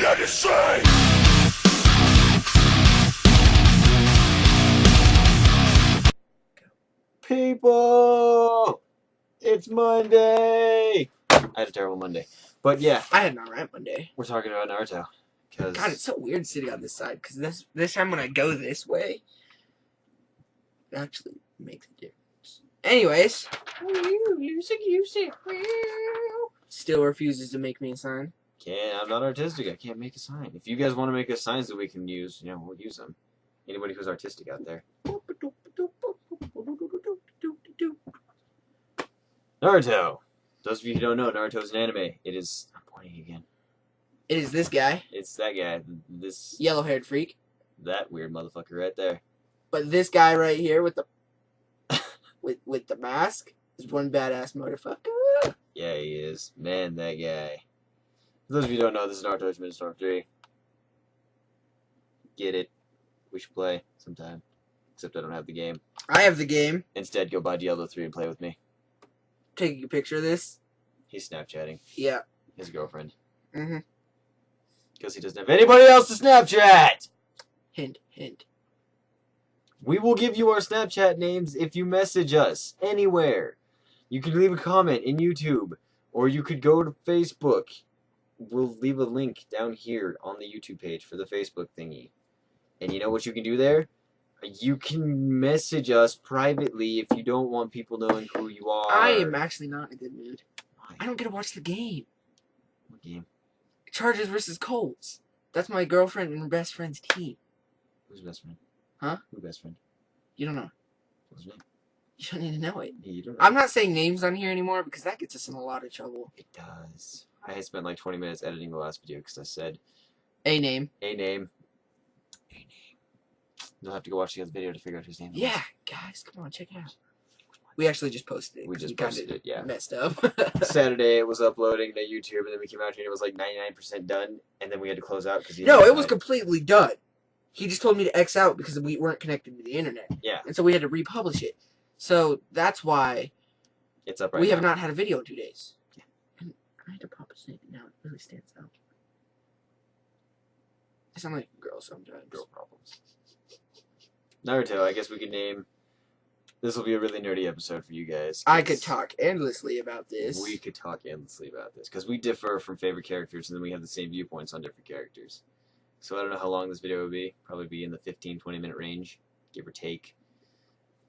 got to say. People, it's Monday. I had a terrible Monday, but yeah, I had an alright Monday. we're talking about Naruto. God, it's so weird sitting on this side because this time when I go this way, it actually makes a difference. Anyways, still refuses to make me a sign. I'm not artistic. I can't make a sign. If you guys want to make us signs that we can use, we'll use them. Anybody who's artistic out there. Naruto. Those of you who don't know, Naruto's an anime. It is. I'm pointing again. It is this guy, It's that guy. This yellow-haired freak. that weird motherfucker right there. But this guy right here with the with the mask is one badass motherfucker. Yeah, he is. Man, that guy. For those of you who don't know, this is Naruto Ultimate Storm 3. Get it. We should play sometime. Except I don't have the game. I have the game. Instead, go buy Diablo 3 and play with me. Taking a picture of this. He's Snapchatting. Yeah. His girlfriend. Mm-hmm. Because he doesn't have anybody else to Snapchat! Hint, hint. We will give you our Snapchat names if you message us anywhere. You can leave a comment in YouTube, or you could go to Facebook. We'll leave a link down here on the YouTube page for the Facebook thingy. And you know what you can do there? You can message us privately if you don't want people knowing who you are. I am actually not in a good mood. Why? I don't get to watch the game. What game? Chargers versus Colts. That's my girlfriend and her best friend's team. Who's best friend? Huh? Who's best friend? You don't know. What's his name? You don't need to know it. Yeah, you don't know. I'm not saying names on here anymore because that gets us in a lot of trouble. It does. I had spent like 20 minutes editing the last video because I said A name. a name. A name. You'll have to go watch the other video to figure out whose name it Yeah, was. guys, come on, check it out. We actually just posted it. We 'cause just kinda posted it, yeah. Messed up. Saturday it was uploading to YouTube, and then we came out here and it was like 99% done, and then we had to close out because No, it was completely done. He just told me to X out because we weren't connected to the internet. Yeah, And so we had to republish it. So that's why it's up right we now. have not had a video in 2 days. Yeah. And I had to pop a snake now. It really stands out. I sound like a girl sometimes. Girl problems. Naruto, I guess we could name. This will be a really nerdy episode for you guys. I could talk endlessly about this. We could talk endlessly about this because we differ from favorite characters, and then we have the same viewpoints on different characters. So I don't know how long this video will be. Probably be in the 15-20 minute range, give or take.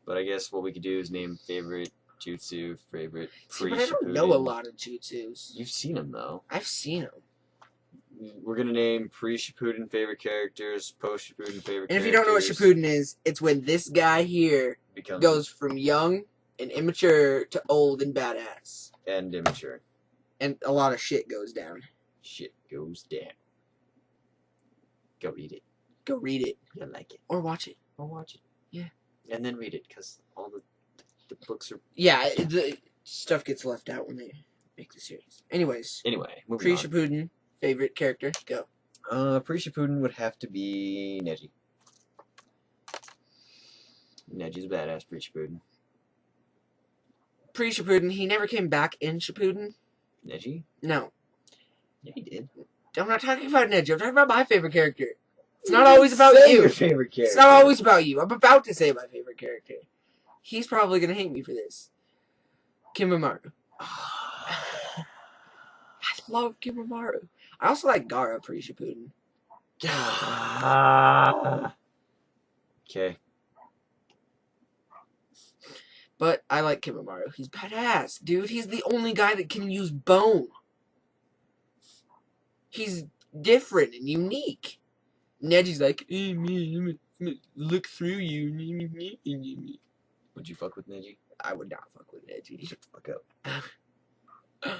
But I guess what we could do is name favorite jutsu, favorite See, but I don't know a lot of jutsus. You've seen them though. I've seen them. We're gonna name pre-Shippuden favorite characters, post-Shippuden favorite. And if you don't know what Shippuden is, it's when this guy here goes from young and immature to old and badass. And immature. And a lot of shit goes down. Shit goes down. Go read it. Go read it. You'll like it. Or watch it. Or watch it. Yeah. And then read it, because all the books are... Yeah, the stuff gets left out when they make the series. Anyways. Anyway, moving on. Pre-Shippuden, favorite character, go. Pre-Shippuden would have to be Neji. Neji's a badass pre-Shippuden. Pre-Shippuden, he never came back in Shippuden. Neji? No. Yeah, he did. I'm not talking about Neji, I'm talking about my favorite character. It's not always about you. Your favorite character. It's not always about you. I'm about to say my favorite character. He's probably going to hate me for this. Kimamaru. I love Kimamaru. I also like Gaara pre-Shippuden. Okay. But I like Kimamaru. He's badass, dude. He's the only guy that can use bone. He's different and unique. Neji's like, look through you. Would you fuck with Neji? I would not fuck with Neji. Shut the fuck up.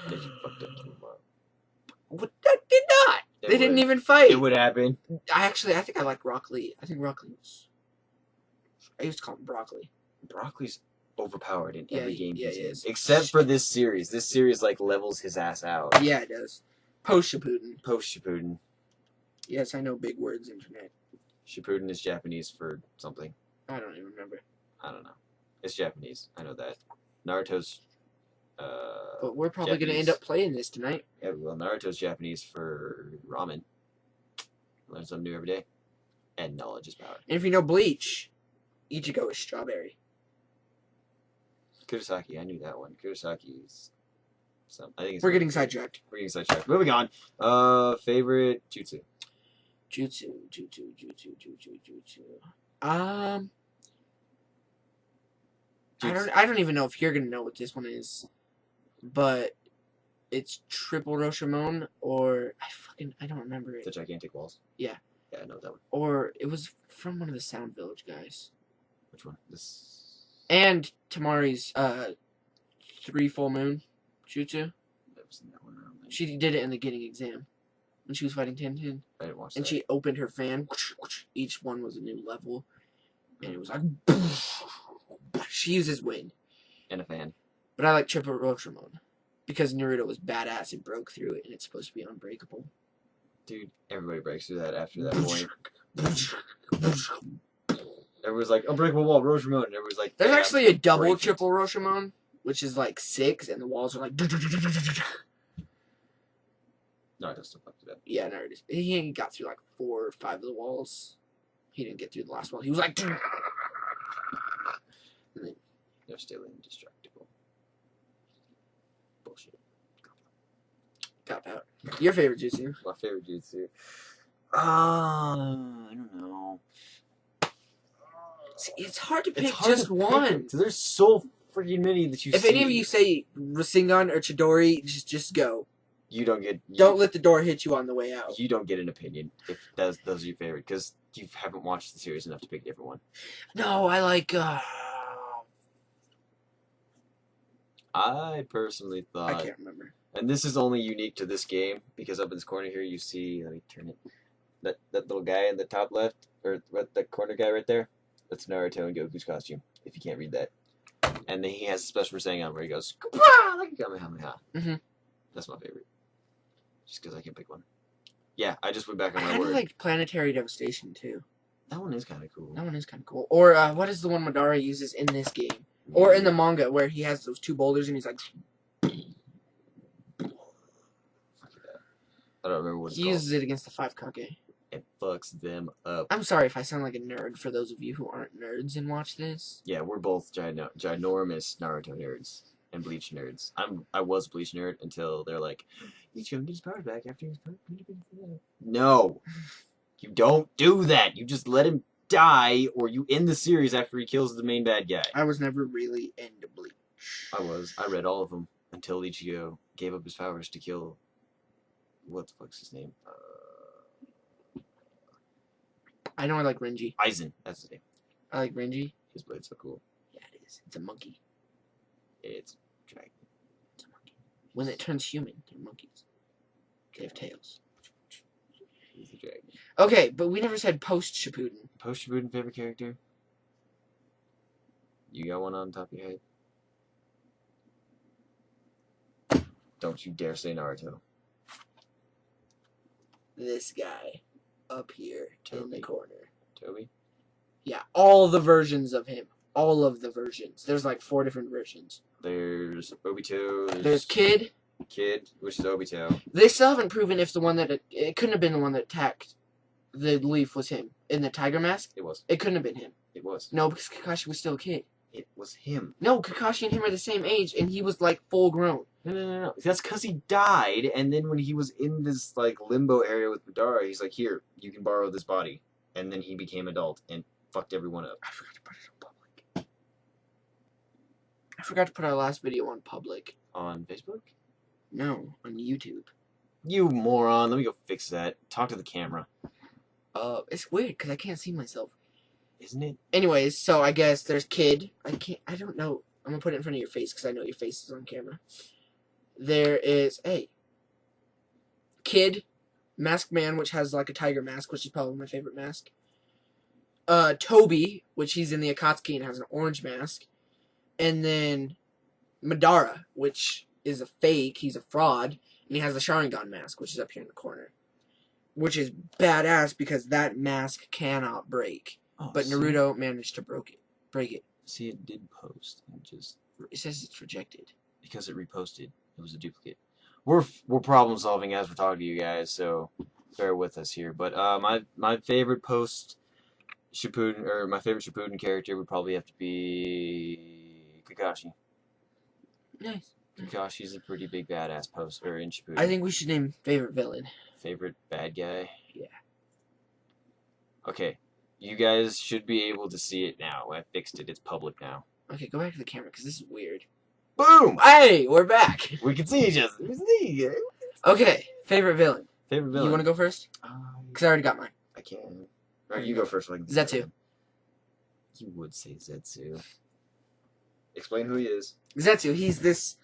Neji fucked up Kimamaru. What? That did not. They didn't even fight. It would happen. I think I like Rock Lee. I think Rock Lee was... I used to call him Broccoli. Broccoli's overpowered in Yeah, every game yeah, he's he in. is. Except for this series. This series, like, levels his ass out. Yeah, it does. Post-Shippuden. Post-Shippuden. Yes, I know big words, internet. Shippuden is Japanese for something. I don't even remember. I don't know. It's Japanese. I know that. Naruto's... But we're probably going to end up playing this tonight. Yeah, well, Naruto's Japanese for ramen. Learn something new every day. And knowledge is power. And if you know Bleach, Ichigo is strawberry. Kurosaki, I knew that one. Kurosaki's some. I think it's We're getting sidetracked. We're getting sidetracked. Moving on. Favorite jutsu. Jutsu. I don't even know if you're gonna know what this one is, but it's triple Rashomon or I don't remember it. The gigantic walls. Yeah. Yeah, I know that one. Or it was from one of the Sound Village guys. Which one? This. And Tamari's 3 full moon jutsu. Never seen that one. I don't think. She did it in the getting exam when she was fighting Tintin. I didn't watch And that. she opened her fan. Each one was a new level. And it was like... She uses wind. And a fan. But I like triple Rashomon. Because Naruto was badass and broke through it. And it's supposed to be unbreakable. Dude, everybody breaks through that after that point. Everyone's like, unbreakable wall, Rashomon. And everyone's like, There's yeah, actually a double break it. triple Rashomon. Which is like 6. And the walls are like... No, I just fucked it up. Yeah, no, he got through like 4 or 5 of the walls. He didn't get through the last one. He was like... They're still indestructible. Bullshit. Cop out. Your favorite jutsu? My favorite jutsu. I don't know. See, it's hard to pick It's hard just to pick one. it. There's so freaking many that you If see. any of you say Rasengan or Chidori, just go. You don't get... Don't let the door hit you on the way out. You don't get an opinion if those are your favorite, because you haven't watched the series enough to pick a different one. No, I like... I personally I thought... can't remember. And this is only unique to this game, because up in this corner here you see... Let me turn it. That little guy in the top left, or that corner guy right there, that's Naruto in Goku's costume, if you can't read that. And then he has a special Rasengan where he goes, "Kapah!" like a Kamehameha. Mm-hmm. That's my favorite. Just because I can pick one. Yeah, I just went back on I my kind of word. like Planetary Devastation, too. That one is kind of cool. That one is kind of cool. Or what is the one Madara uses in this game? Or in the manga, where he has those 2 boulders and he's like... I don't remember what it's He called. uses it against the 5 Kage. It fucks them up. I'm sorry if I sound like a nerd for those of you who aren't nerds and watch this. Yeah, we're both ginormous Naruto nerds and Bleach nerds. I was a Bleach nerd until they're like, he's gonna get his powers back after his powers. No, you don't do that. You just let him die, or you end the series after he kills the main bad guy. I was never really into Bleach. I read all of them until Ichigo gave up his powers to kill. What the fuck's his name? I know I like Renji. Aizen. That's his name. I like Renji. His blade's so cool. Yeah, it is. It's a monkey. It's a dragon. It's a monkey. When it turns human, they're monkeys. They have tails. He's a dragon. Okay, but we never said post Shippuden. Post Shippuden favorite character? You got one on top of your head? Don't you dare say Naruto. This guy up here in the Toby. corner. Toby? Yeah, all the versions of him. All of the versions. There's like 4 different versions. There's Obito. There's Kid. Kid, which is Obito. They still haven't proven if the one that... It couldn't have been the one that attacked the leaf was him. In the tiger mask? It was. It couldn't have been him. It was. No, because Kakashi was still a kid. It was him. No, Kakashi and him are the same age, and he was like full grown. No. That's because he died, and then when he was in this like limbo area with Madara, he's like, "Here, you can borrow this body," and then he became adult and fucked everyone up. I forgot to put it on public. I forgot to put our last video on public. On Facebook? No, on YouTube. You moron! Let me go fix that. Talk to the camera. It's weird because I can't see myself. Isn't it? Anyways, so I guess there's Kid. I don't know. I'm gonna put it in front of your face because I know your face is on camera. There is Kid, Masked Man, which has like a tiger mask, which is probably my favorite mask. Toby, which he's in the Akatsuki and has an orange mask, and then Madara, which is a fake. He's a fraud, and he has the Sharingan mask, which is up here in the corner, which is badass because that mask cannot break. Oh, But Naruto managed to break it. See, it did post. It says it's rejected. Because it reposted. It was a duplicate. We're problem solving as we're talking to you guys, so bear with us here. But my favorite post Shippuden, or my favorite Shippuden character would probably have to be Kakashi. Nice. Kakashi's a pretty big badass poster in Shippuden. I think we should name favorite villain. Favorite bad guy? Yeah. Okay. You guys should be able to see it now. I fixed it. It's public now. Okay, go back to the camera because this is weird. Boom! Hey, we're back. We can see each other. We can see each other. Okay, favorite villain. Favorite villain? You want to go first? Because I already got mine. I can. Alright, you go first. Like Zetsu. You would say Zetsu. Explain who he is. Zetsu, he's this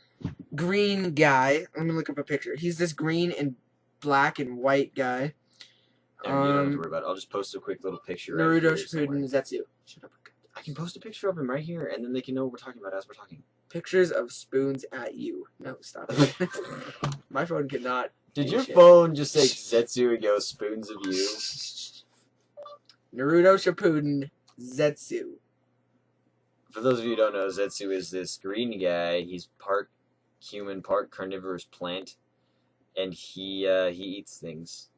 green guy. Let me look up a picture. He's this green and black and white guy. And you don't have to worry about it. I'll just post a quick little picture. Naruto, right Shippuden, Zetsu. Shut up. I can post a picture of him right here, and then they can know what we're talking about as we're talking. Pictures of spoons at you. No, stop it. My phone cannot. Did your shit. phone just say Zetsu and go spoons of you? Naruto, Shippuden, Zetsu. For those of you who don't know, Zetsu is this green guy. He's part human, part carnivorous plant, and he eats things.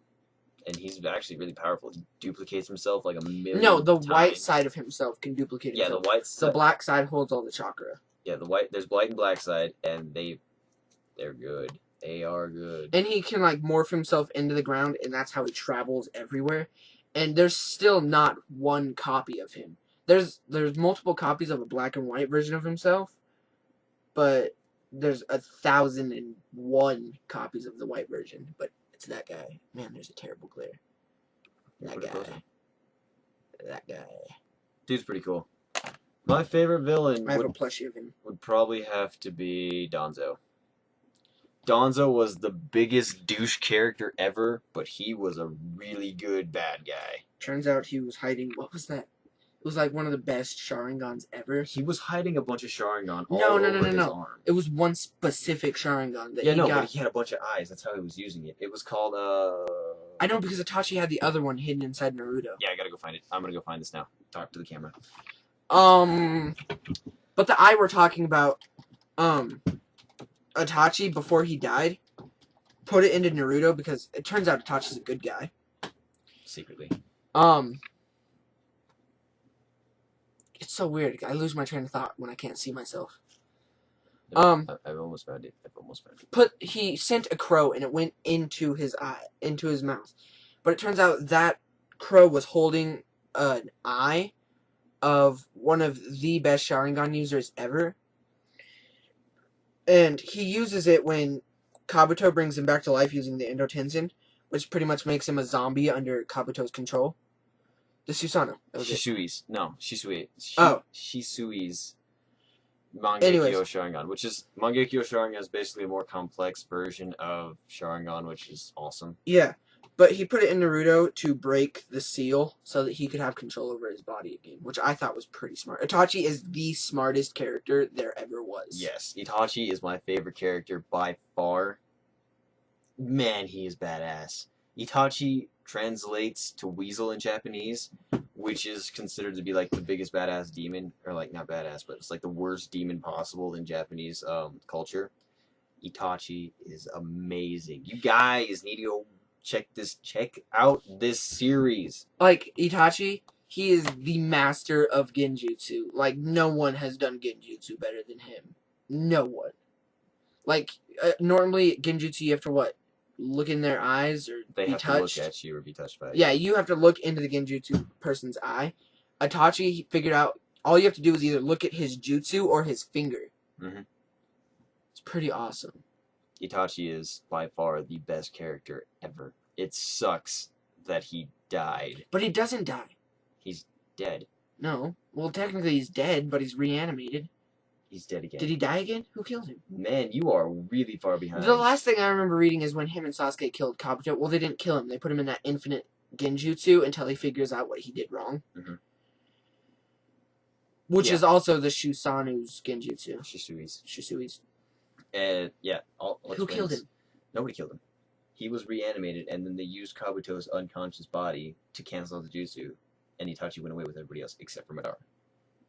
And he's actually really powerful. He duplicates himself like a million No, the times. white side of himself can duplicate Yeah, himself. the white The side. black side holds all the chakra. Yeah, the white. There's white and black side, and they're good. They are good. And he can like morph himself into the ground, and that's how he travels everywhere. And there's still not one copy of him. There's multiple copies of a black and white version of himself, but there's 1,001 copies of the white version. But it's that guy. Man, there's a terrible glare. That guy. That guy. Dude's pretty cool. My favorite villain I have a plushie of him. would probably have to be Donzo. Donzo was the biggest douche character ever, but he was a really good bad guy. Turns out he was hiding. What was that? It was like one of the best Sharingans ever. He was hiding a bunch of Sharingan all No, over his no. arm. It was one specific Sharingan that Yeah, he no, got. but he had a bunch of eyes. That's how he was using it. It was called, I know because Itachi had the other one hidden inside Naruto. Yeah, I gotta go find it. I'm gonna go find this now. Talk to the camera. But the eye we're talking about, Itachi, before he died, put it into Naruto because it turns out Itachi's a good guy. Secretly. It's so weird. I lose my train of thought when I can't see myself. I've almost found it. He sent a crow and it went into his eye, into his mouth. But it turns out that crow was holding an eye of one of the best Sharingan users ever. And he uses it when Kabuto brings him back to life using the Endo-Tenshin, which pretty much makes him a zombie under Kabuto's control. The Susanoo. Shisui's. No, Shisui. Shisui's Anyways. Mangekyo Sharingan, which is Mangekyo Sharingan is basically a more complex version of Sharingan, which is awesome. Yeah, but he put it in Naruto to break the seal so that he could have control over his body again, which I thought was pretty smart. Itachi is the smartest character there ever was. Yes, Itachi is my favorite character by far. Man, he is badass. Itachi translates to weasel in Japanese, which is considered to be like the biggest badass demon, or like not badass, but it's like the worst demon possible in Japanese culture. Itachi is amazing. You guys need to go check out this series. Like Itachi, he is the master of genjutsu. Like no one has done genjutsu better than him. No one. Like normally genjutsu you have to what? Look in their eyes or They be have touched. to look at you or be touched by it. Yeah, you have to look into the genjutsu person's eye. Itachi he figured out all you have to do is either look at his jutsu or his finger. Mhm. It's pretty awesome. Itachi is by far the best character ever. It sucks that he died. But he doesn't die. He's dead. No. Well, technically he's dead, but he's reanimated. He's dead again. Did he die again? Who killed him? Man, you are really far behind. The last thing I remember reading is when him and Sasuke killed Kabuto. Well, they didn't kill him. They put him in that infinite genjutsu until he figures out what he did wrong. Mhm. Which Yeah. is also the Susanu's genjutsu. Shisui's. Shisui's. Yeah. Who killed him? Nobody killed him. He was reanimated, and then they used Kabuto's unconscious body to cancel out the jutsu, and Itachi went away with everybody else except for Madara.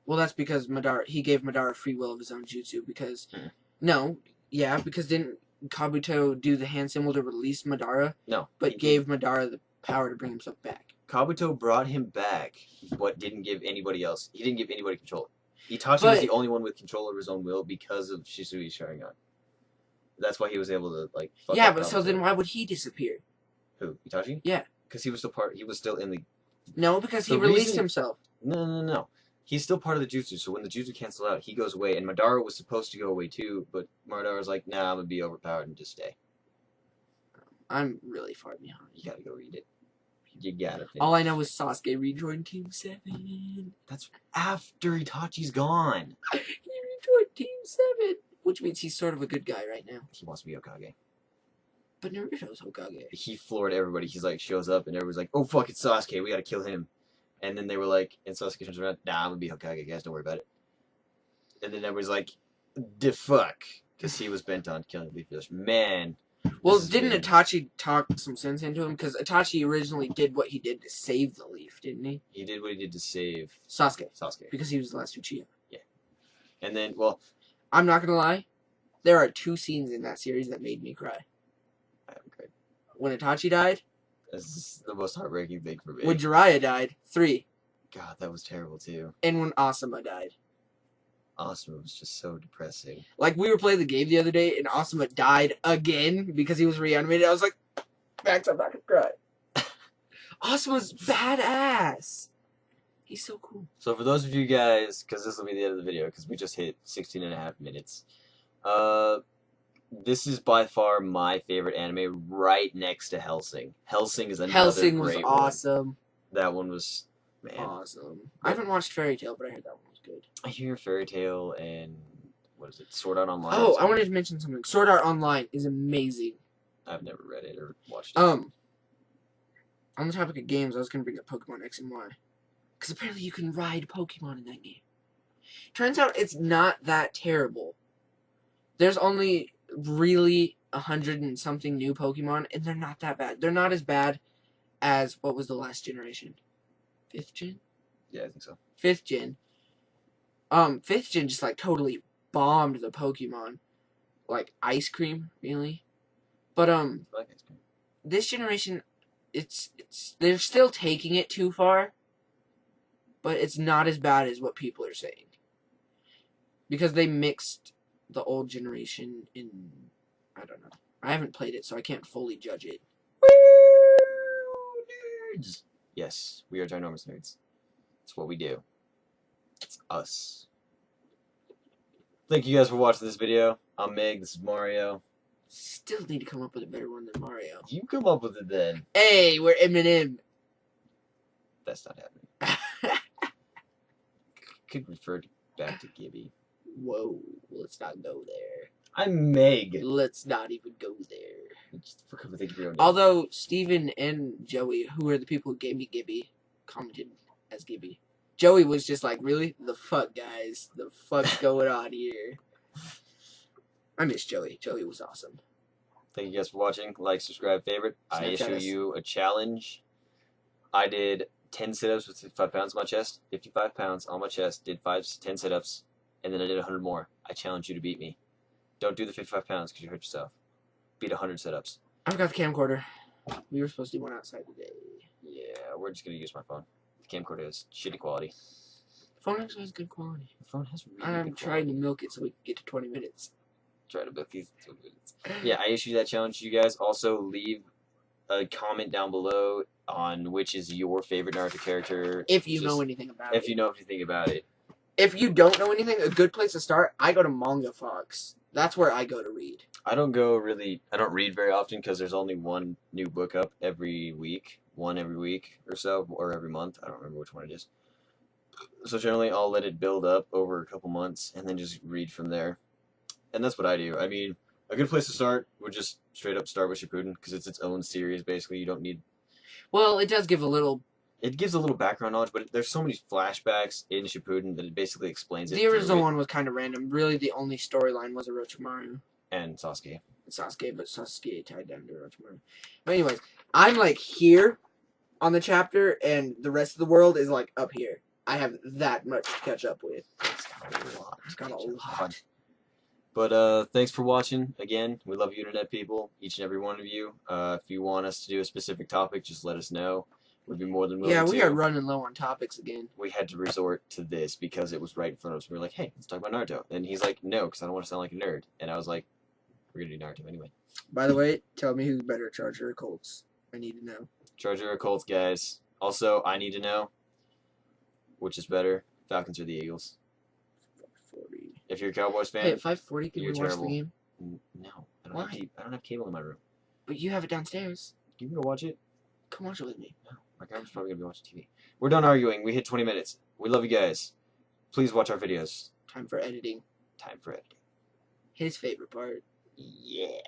Well, that's because he gave Madara free will of his own jutsu because... Hmm. No, yeah, because didn't Kabuto do the hand symbol to release Madara, No. but gave Madara the power to bring himself back. Kabuto brought him back, but didn't give anybody else. He didn't give anybody control. Itachi was the only one with control of his own will because of Shisui's Sharingan. That's why he was able to like. Fuck Yeah, up but Kabuto. so then why would he disappear? Who? Itachi? Yeah. Because he was still part. He was still in the. No, because he The released reason- himself. No. He's still part of the jutsu. So when the jutsu canceled out, he goes away, and Madara was supposed to go away too, but Madara's like, "Nah, I'm gonna be overpowered and just stay." I'm really far behind. You gotta go read it. You gotta. Finish. All I know is Sasuke rejoined Team 7. That's after Itachi's gone. He rejoined Team 7, which means he's sort of a good guy right now. He wants to be Hokage. But Naruto's Hokage. He floored everybody. He's like, shows up, and everybody's like, "Oh fuck, it's Sasuke. We gotta kill him." And then they were like, and Sasuke turns around, "Nah, I'm gonna be Hokage, guys. Don't worry about it." And then everybody's like, "The fuck," because he was bent on killing Leaf Village. Man. Well, This is didn't good. Itachi talk some sense into him? Because Itachi originally did what he did to save the leaf, didn't he? He did what he did to save Sasuke. Sasuke. Because he was the last Uchiha. And then, well, I'm not gonna lie. There are 2 scenes in that series that made me cry. I haven't cried. When Itachi died, This is the most heartbreaking thing for me. when Jiraiya died, 3, God, that was terrible too. and when Asuma died. Asuma was just so depressing. Like, we were playing the game the other day, and Asuma died again because he was reanimated. I was like, Max, I'm not gonna cry. Asuma's badass. He's so cool. So for those of you guys, because this will be the end of the video, because we just hit 16 and a half minutes. This is by far my favorite anime, right next to Hellsing. Hellsing is another Hellsing was great awesome. one. That one was, man. Awesome. I haven't watched Fairy Tail, but I heard that one was good. I hear Fairy Tail and what is it, Sword Art Online? Oh, I wanted to mention something. Sword Art Online is amazing. I've never read it or watched it. On the topic of games, I was gonna bring up Pokemon X and Y, because apparently you can ride Pokemon in that game. Turns out it's not that terrible. There's only really 100 and something new Pokemon, and they're not that bad. They're not as bad as what was the last generation, 5th gen. Yeah, I think so. 5th gen. 5th gen just like totally bombed the Pokemon, like Ice Cream, really. But I like Ice Cream. this generation, it's they're still taking it too far, but it's not as bad as what people are saying, because they mixed the old generation in. I don't know. I haven't played it, so I can't fully judge it. Woo, nerds! Yes, we are ginormous nerds. That's what we do. It's us. Thank you guys for watching this video. I'm Meg. This is Mario. Still need to come up with a better one than Mario. You come up with it then. Hey, we're Eminem. That's not happening. Could refer back to Gibby. Whoa, let's not go there. I'm Meg. Let's not even go there. Just for think of your own name. Although Steven and Joey, who are the people who gave me Gibby, commented as Gibby. Joey was just like, really? The fuck, guys? The fuck's going on here? I miss Joey. Joey was awesome. Thank you guys for watching. Like, subscribe, favorite. I Snapchat issue us. you a challenge. I did 10 sit-ups with 55 pounds on my chest. 55 pounds on my chest. Did 10 sit-ups. And then I did 100 more. I challenge you to beat me. Don't do the 55 pounds because you hurt yourself. Beat 100 sit-ups. I've got the camcorder. We were supposed to do one outside today. Yeah, we're just going to use my phone. The camcorder is shitty quality. The phone actually has good quality. The phone has really I'm good trying quality. to milk it so we can get to 20 minutes. Try to book these 2 minutes. Yeah, I issued that challenge to you guys. Also, leave a comment down below on which is your favorite Naruto character. If you Just- know anything about it. If you know anything about it. If you don't know anything, a good place to start, I go to Manga Fox. That's where I go to read. I don't read very often because there's only one new book up every week. One every week or so, or every month. I don't remember which one it is. So generally, I'll let it build up over a couple months and then just read from there. And that's what I do. I mean, a good place to start would just straight up start with Shippuden because it's its own series, basically. You don't need... Well, it does give a little... It gives a little background knowledge, but there's so many flashbacks in Shippuden that it basically explains it. The original through it. one was kind of random. Really, the only storyline was Orochimaru. And Sasuke. Sasuke, but Sasuke tied down to Orochimaru. But anyways, I'm like here on the chapter, and the rest of the world is like up here. I have that much to catch up with. It's got a lot. It's got a lot. But thanks for watching. Again, we love you, internet people, each and every one of you. If you want us to do a specific topic, just let us know. We'd be more than willing Yeah, to. we are running low on topics again. We had to resort to this because it was right in front of us. We were like, hey, let's talk about Naruto. And he's like, no, because I don't want to sound like a nerd. And I was like, we're going to do Naruto anyway. By the way, tell me who's better, Charger or Colts. I need to know. Charger or Colts, guys. Also, I need to know which is better, Falcons or the Eagles. 40. If you're a Cowboys fan, Hey, at 5:40, can we you're watch terrible. the game? No, I Why? don't have cable in my room. But you have it downstairs. You can go watch it. Come watch it with me. No, my grandma's probably gonna be watching TV. We're done arguing. We hit 20 minutes. We love you guys. Please watch our videos. Time for editing. Time for editing. His favorite part. Yeah.